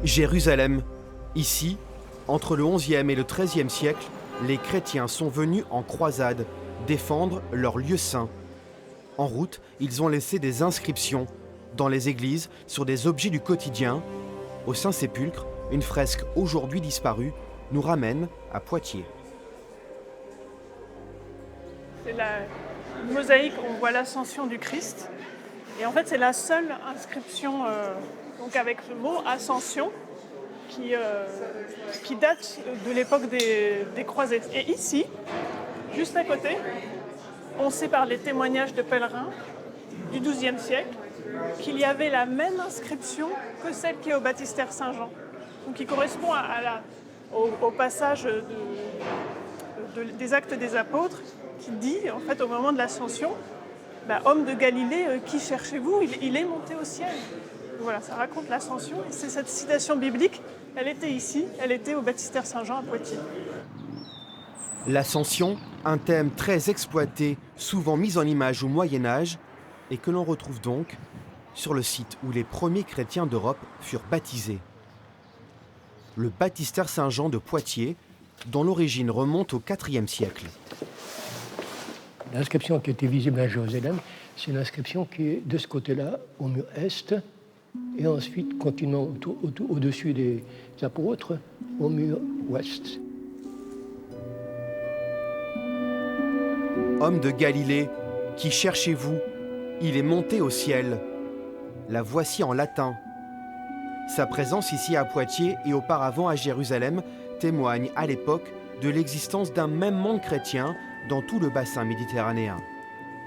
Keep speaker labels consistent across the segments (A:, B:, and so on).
A: Jérusalem. Ici, entre le XIe et le XIIIe siècle, les chrétiens sont venus en croisade défendre leur lieu saint. En route, ils ont laissé des inscriptions dans les églises sur des objets du quotidien. Au Saint-Sépulcre, une fresque aujourd'hui disparue nous ramène à Poitiers.
B: C'est la mosaïque où on voit l'ascension du Christ. Et en fait, c'est la seule inscription donc avec le mot ascension qui date de l'époque des croisés. Et ici, juste à côté, on sait par les témoignages de pèlerins du XIIe siècle qu'il y avait la même inscription que celle qui est au baptistère Saint-Jean. Donc qui correspond au passage des Actes des Apôtres qui dit, en fait, au moment de l'ascension, homme de Galilée, qui cherchez-vous ? Il est monté au ciel. Voilà, ça raconte l'ascension. Et c'est cette citation biblique, elle était ici, elle était au baptistère Saint-Jean à Poitiers.
A: L'ascension, un thème très exploité, souvent mis en image au Moyen-Âge, et que l'on retrouve donc sur le site où les premiers chrétiens d'Europe furent baptisés. Le baptistère Saint-Jean de Poitiers, dont l'origine remonte au IVe siècle.
C: L'inscription qui était visible à Jérusalem, c'est l'inscription qui est de ce côté-là, au mur est, et ensuite continuant au-dessus des apôtres, au mur ouest.
A: Homme de Galilée, qui cherchez-vous ? Il est monté au ciel. La voici en latin. Sa présence ici à Poitiers et auparavant à Jérusalem témoigne à l'époque de l'existence d'un même monde chrétien dans tout le bassin méditerranéen.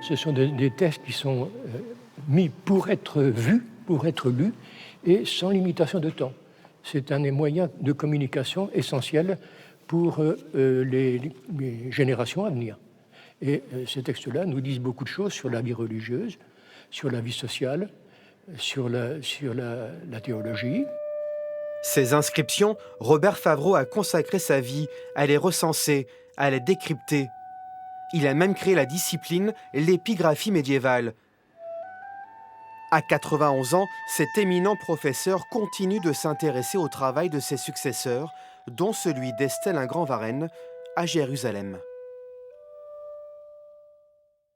C: Ce sont des textes qui sont mis pour être vus, pour être lus, et sans limitation de temps. C'est un des moyens de communication essentiels pour les générations à venir. Et ces textes-là nous disent beaucoup de choses sur la vie religieuse, sur la vie sociale, sur la théologie.
A: Ces inscriptions, Robert Favreau a consacré sa vie à les recenser, à les décrypter. Il a même créé la discipline, l'épigraphie médiévale. À 91 ans, cet éminent professeur continue de s'intéresser au travail de ses successeurs, dont celui d'Estelle Ingrand-Varenne à Jérusalem.